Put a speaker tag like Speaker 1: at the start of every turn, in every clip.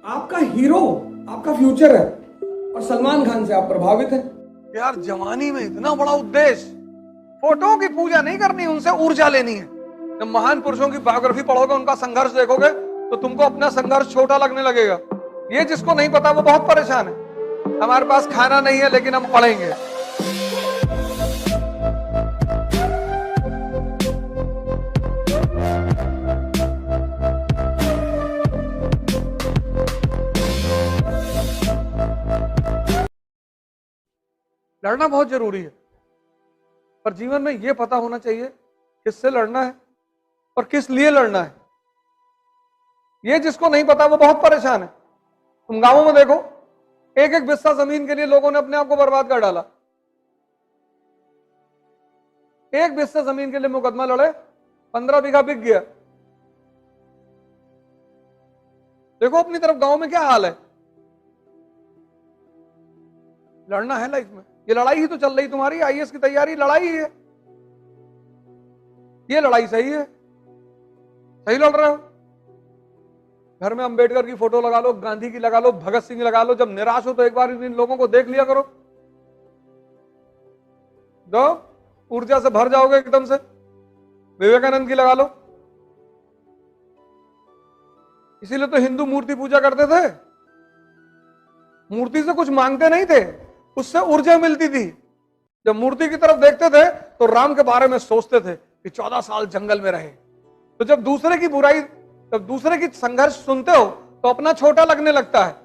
Speaker 1: आपका हीरो आपका फ्यूचर है और सलमान खान से आप प्रभावित हैं।
Speaker 2: यार जवानी में इतना बड़ा उद्देश्य, फोटो की पूजा नहीं करनी, उनसे ऊर्जा लेनी है। जब महान पुरुषों की बायोग्राफी पढ़ोगे, उनका संघर्ष देखोगे, तो तुमको अपना संघर्ष छोटा लगने लगेगा। ये जिसको नहीं पता वो बहुत परेशान है। हमारे पास खाना नहीं है लेकिन हम पढ़ेंगे। लड़ना बहुत जरूरी है, पर जीवन में यह पता होना चाहिए किससे लड़ना है और किस लिए लड़ना है। यह जिसको नहीं पता वो बहुत परेशान है। तुम गांवों में देखो, एक एक बिस्सा जमीन के लिए लोगों ने अपने आप को बर्बाद कर डाला। एक बिस्सा जमीन के लिए मुकदमा लड़े, 15 बीघा बिक गया। देखो अपनी तरफ गांव में क्या हाल है। लड़ना है लाइफ में, ये लड़ाई ही तो चल रही तुम्हारी आईएएस की तैयारी, लड़ाई ही है। ये लड़ाई सही है, सही लड़ रहे हो। घर में अंबेडकर की फोटो लगा लो, गांधी की लगा लो, भगत सिंह लगा लो। जब निराश हो तो एक बार इन लोगों को देख लिया करो, जो ऊर्जा से भर जाओगे एकदम से। विवेकानंद की लगा लो। इसीलिए तो हिंदू मूर्ति पूजा करते थे। मूर्ति से कुछ मांगते नहीं थे, उससे ऊर्जा मिलती थी। जब मूर्ति की तरफ देखते थे तो राम के बारे में सोचते थे कि 14 साल जंगल में रहे। तो जब दूसरे की बुराई, जब दूसरे की संघर्ष सुनते हो तो अपना छोटा लगने लगता है।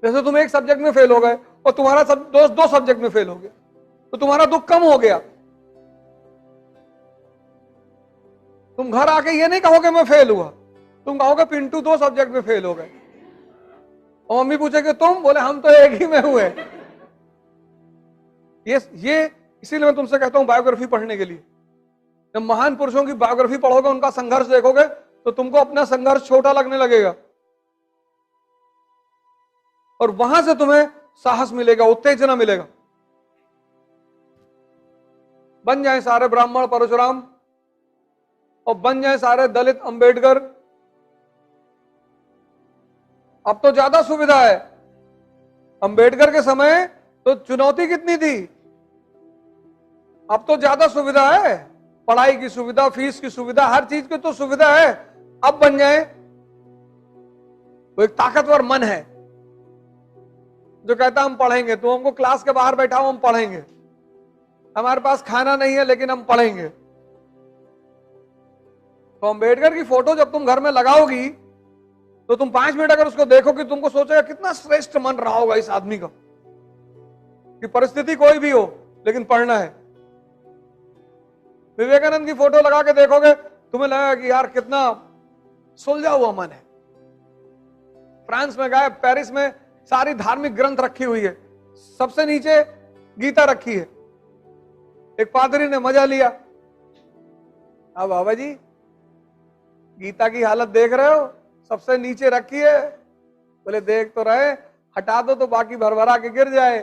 Speaker 2: जैसे तुम एक सब्जेक्ट में फेल हो गए और तुम्हारा सब दोस्त दो सब्जेक्ट में फेल हो गया, तो तुम्हारा दुख कम हो गया। तुम घर आके ये नहीं कहोगे मैं फेल हुआ, तुम कहोगे पिंटू 2 सब्जेक्ट में फेल हो गए। और मम्मी पूछेगी तुम, बोले हम तो एक ही में हुए। ये इसीलिए मैं तुमसे कहता हूं बायोग्राफी पढ़ने के लिए। जब महान पुरुषों की बायोग्राफी पढ़ोगे, उनका संघर्ष देखोगे, तो तुमको अपना संघर्ष छोटा लगने लगेगा और वहां से तुम्हें साहस मिलेगा, उत्तेजना मिलेगा। बन जाए सारे ब्राह्मण परशुराम और बन जाए सारे दलित अंबेडकर। अब तो ज्यादा सुविधा है। अंबेडकर के समय तो चुनौती कितनी थी, अब तो ज्यादा सुविधा है। पढ़ाई की सुविधा, फीस की सुविधा, हर चीज की तो सुविधा है। अब बन जाए, वो एक ताकतवर मन है जो कहता हम पढ़ेंगे। तो हमको क्लास के बाहर बैठाओ, हम पढ़ेंगे। हमारे पास खाना नहीं है लेकिन हम पढ़ेंगे। तो अंबेडकर की फोटो जब तुम घर में लगाओगी तो तुम 5 मिनट अगर उसको देखोगे, तुमको सोचेगा कितना श्रेष्ठ मन रहा होगा इस आदमी का, कि परिस्थिति कोई भी हो लेकिन पढ़ना है। विवेकानंद की फोटो लगा के देखोगे, तुम्हें लगेगा कि यार कितना सुलझा हुआ मन है। फ्रांस में गए, पेरिस में सारी धार्मिक ग्रंथ रखी हुई है, सबसे नीचे गीता रखी है। एक पादरी ने मजा लिया, अब बाबा जी गीता की हालत देख रहे हो, सबसे नीचे रखी है। बोले देख तो रहे, हटा दो तो बाकी भरभरा के गिर जाए।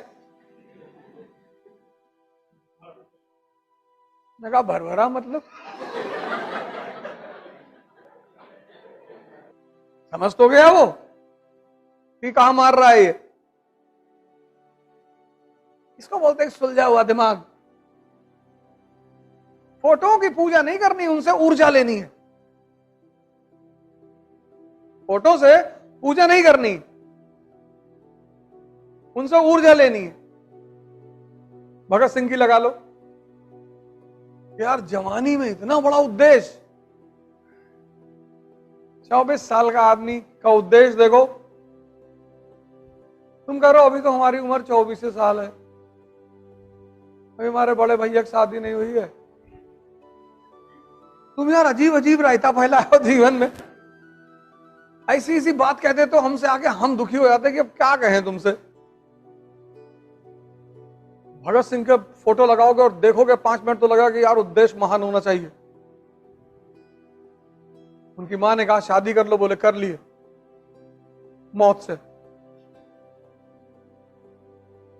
Speaker 2: मैं कहा भरभरा मतलब समझ तो गया वो कि कहां मार रहा है ये। इसको बोलते हैं सुलझा हुआ दिमाग। फोटो की पूजा नहीं करनी, उनसे ऊर्जा लेनी है। फोटो से पूजा नहीं करनी, उनसे ऊर्जा लेनी है। भगत सिंह की लगा लो। यार जवानी में इतना बड़ा उद्देश्य, 24 साल का आदमी का उद्देश्य देखो। तुम कह रहे हो अभी तो हमारी उम्र 24 साल है, अभी हमारे बड़े भैया की शादी नहीं हुई है। तुम यार अजीब अजीब रायता फैलाए हो जीवन में। ऐसी ऐसी बात कहते तो हमसे आके हम दुखी हो जाते कि अब क्या कहें तुमसे। भगत सिंह के फोटो लगाओगे और देखोगे 5 मिनट तो लगेगा कि यार उद्देश्य महान होना चाहिए। उनकी मां ने कहा शादी कर लो, बोले कर लिए मौत से।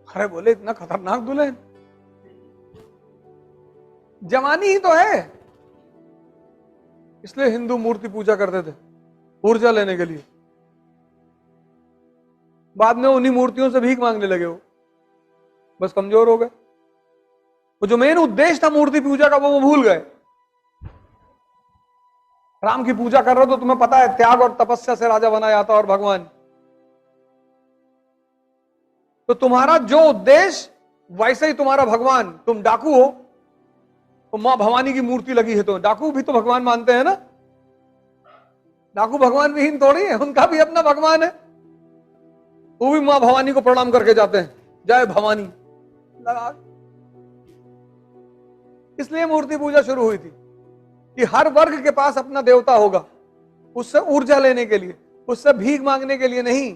Speaker 2: अरे बोले इतना खतरनाक दुल्हन, जवानी ही तो है। इसलिए हिंदू मूर्ति पूजा करते थे ऊर्जा लेने के लिए। बाद में उन्हीं मूर्तियों से भीख मांगने लगे हो, बस कमजोर हो गए। वो जो मेन उद्देश्य था मूर्ति पूजा का वो भूल गए। राम की पूजा कर रहे हो तो तुम्हें पता है त्याग और तपस्या से राजा बना जाता और भगवान। तो तुम्हारा जो उद्देश्य वैसे ही तुम्हारा भगवान। तुम डाकू हो तो मां भवानी की मूर्ति लगी है, तो डाकू भी तो भगवान मानते हैं ना। डाकू भगवान विहीन थोड़ी है, उनका भी अपना भगवान है। वो भी मां भवानी को प्रणाम करके जाते हैं, जय भवानी लगा। इसलिए मूर्ति पूजा शुरू हुई थी कि हर वर्ग के पास अपना देवता होगा, उससे ऊर्जा लेने के लिए, उससे भीख मांगने के लिए नहीं।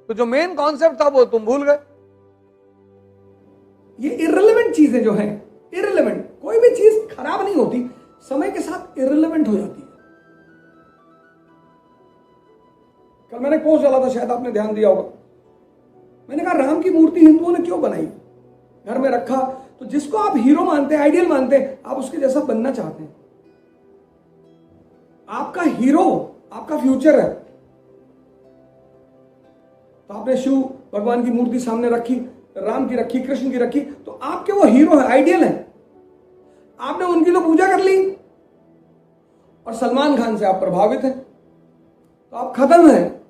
Speaker 2: तो जो मेन कॉन्सेप्ट था वो तुम भूल गए।
Speaker 1: ये इररिलेवेंट चीजें जो हैं, इररिलेवेंट, कोई भी चीज खराब नहीं होती, समय के साथ इररिलेवेंट हो जाती है। कल मैंने पोस्ट डाला था, शायद आपने ध्यान दिया होगा। मैंने कहा राम की मूर्ति हिंदुओं ने क्यों बनाई, घर में रखा, तो जिसको आप हीरो मानते हैं, आइडियल मानते हैं, आप उसके जैसा बनना चाहते हैं। आपका हीरो आपका फ्यूचर है। तो आपने शिव भगवान की मूर्ति सामने रखी, राम की रखी, कृष्ण की रखी, तो आपके वो हीरो है, आइडियल है। आपने उनकी तो पूजा कर ली और सलमान खान से आप प्रभावित हैं, तो आप खत्म हैं।